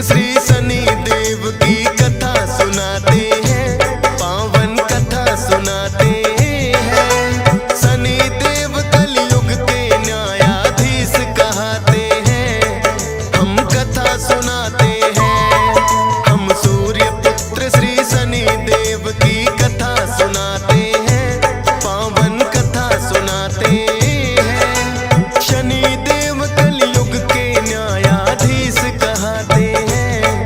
पुत्र श्री शनि देव की कथा सुनाते हैं, पावन कथा सुनाते हैं। शनि देव कलयुग के न्यायाधीश कहते हैं, हम कथा सुनाते हैं। हम सूर्य पुत्र श्री शनि देव की कथा सुनाते हैं, पावन कथा सुनाते हैं। शनि देव कलयुग के न्यायाधीश कहते हैं।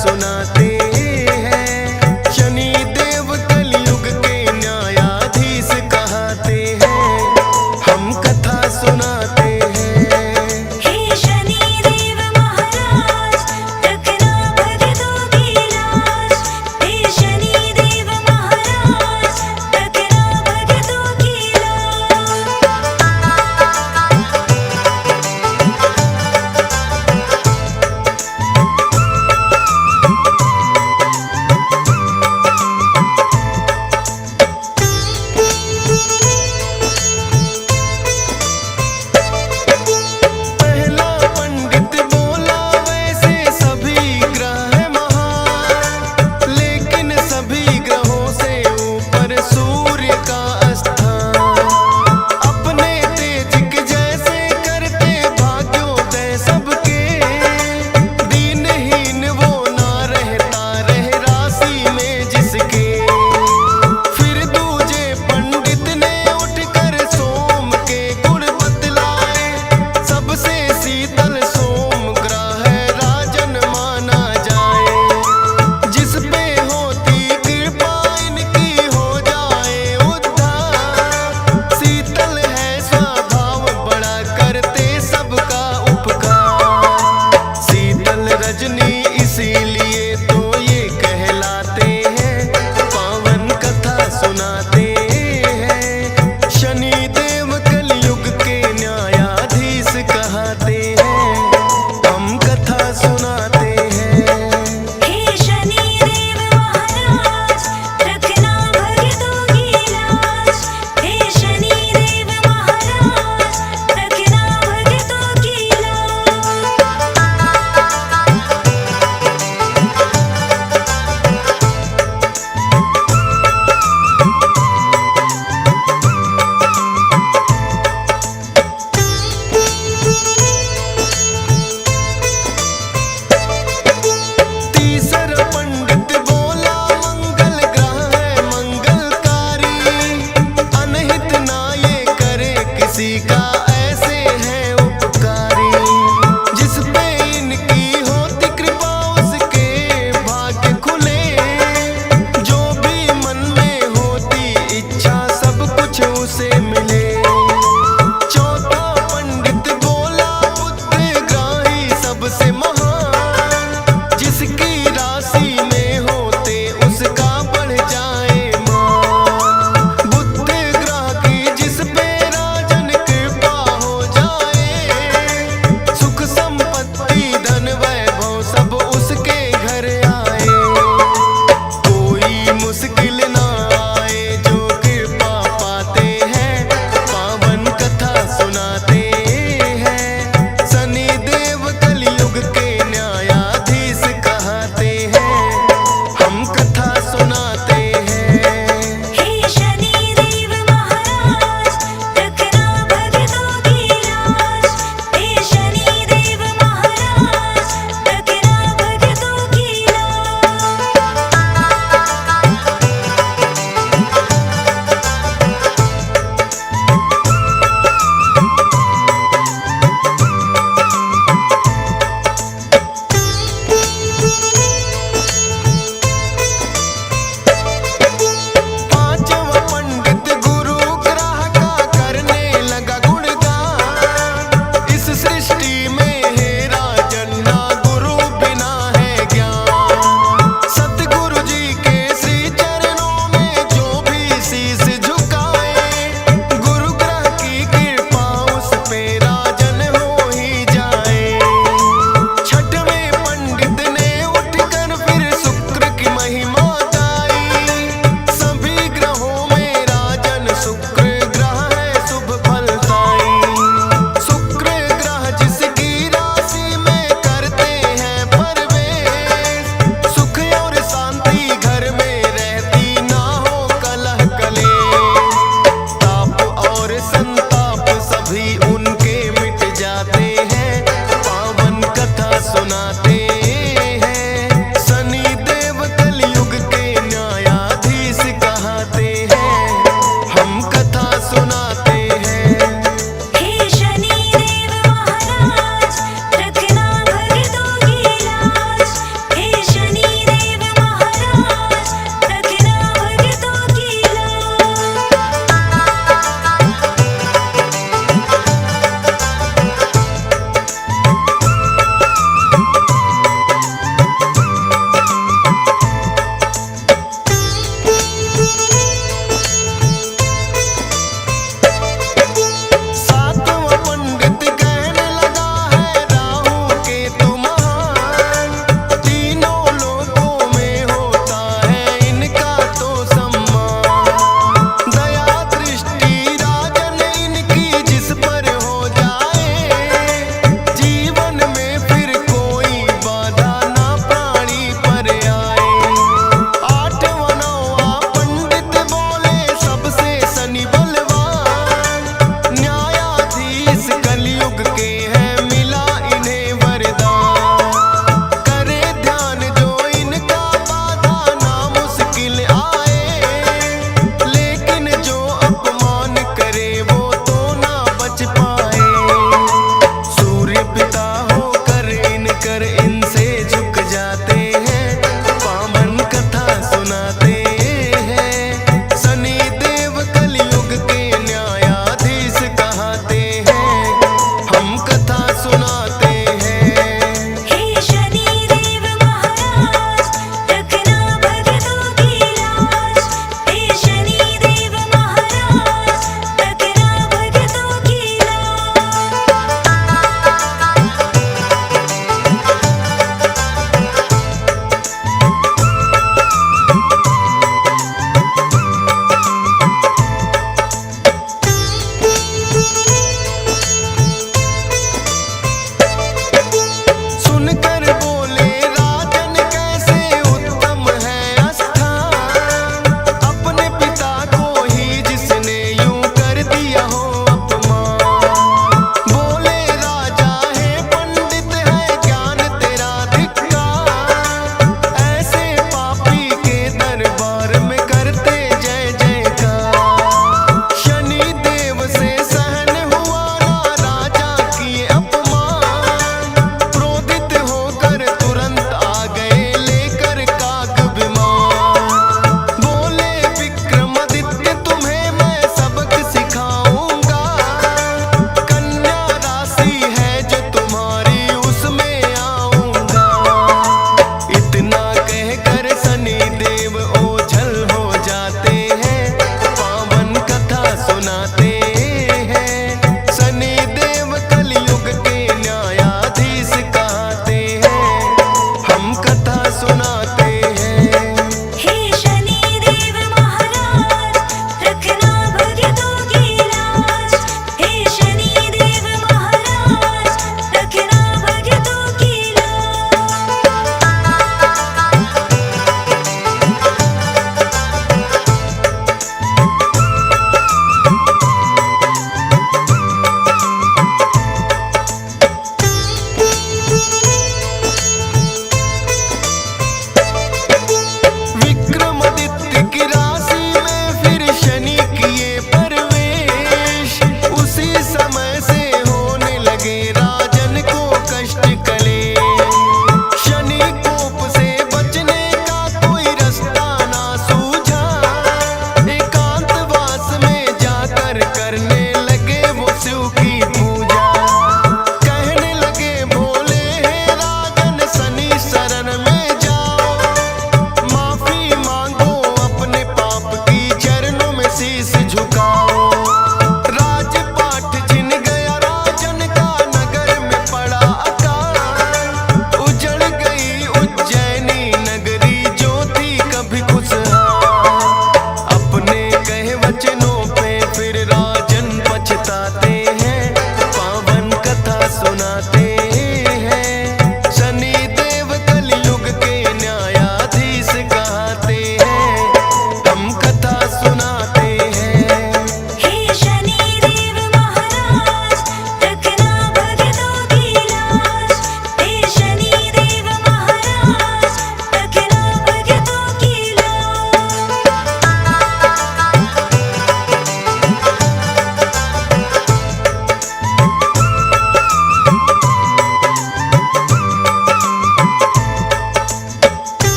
सुनाते हैं। शनि देव कलयुग के न्यायाधीश कहते हैं, हम कथा सुनाते हैं। हे शनि देव महाराज, रखना भक्तों की लाज। हे शनि देव महाराज, रखना भक्तों की लाज। पहला पंडित बोला वैसे सभी ग्रह महान, लेकिन सभी ग्रहों से ऊपर सूर्य का स्थान। अपने तेज के जैसे करते भाग्योदय सबके, दीनहीन वो ना रहता रह राशि में जिसके। फिर दूजे पंडित ने उठकर सोम के गुण बतलाए, सबसे शीतल सोम ग्रह राजन माना जाए। जिस पे होती कृपा इनकी हो जाए उद्धार। शीतल है स्वभाव बड़ा करते सबका उपकार। शीतल रजनी इसीलिए तो ये कहलाते हैं, पावन कथा सुनाते हैं। शनि देव कलयुग के न्यायाधीश कहते हैं, हम कथा सुनाते हैं। हे शनि देव महाराज, रखना भक्तों की लाज। हे शनि देव महाराज, रखना भक्तों की लाज। तीसरा पंडित बोला मंगल ग्रह है मंगलकारी, अनहित ना ये करे किसी का, ऐसे है उपकारी। जिस पे इनकी होती कृपा उसके भाग्य खुले, जो भी मन में होती इच्छा सब कुछ उसे मिले। चौथा पंडित बोला बुद्धग्राही सबसे महान, जिसकी राशि में होते उसका बढ़ जाए मान। बुद्ध ग्रह की जिस पे राजन कृपा हो जाए, सुख संपत्ति धन वैभव सब उसके घर आए। कोई मुश्किल ना आए जो कृपा पाते हैं, पावन कथा सुनाते हैं। शनि देव कलयुग के न्यायाधीश कहते हैं, हम कथा सुनाते हैं। हे शनि देव महाराज, रखना भक्तों की लाज। हे शनि देव महाराज, रखना भक्तों की लाज। पांचवा पंडित गुरु ग्रह का करने लगा गुणगान। इस सृष्टि में है राजन ना गुरु बिना है ज्ञान। सतगुरु जी के श्री चरणों में जो भी शीश झुकाए, गुरु ग्रह की कृपा उस पे राजन हो ही जाए। छठवें पंडित ने उठकर फिर शुक्र की महिमा गाई। सभी ग्रहों में राजन शुक्र ग्रह है शुभ फलदाई। शुक्र ग्रह जिसकी राशि में करते हैं प्रवेश, सुख और शांति घर में रहती ना हो कलह कलेश। ताप और संताप सभी उनके मिट जाते हैं, पावन कथा सुनाते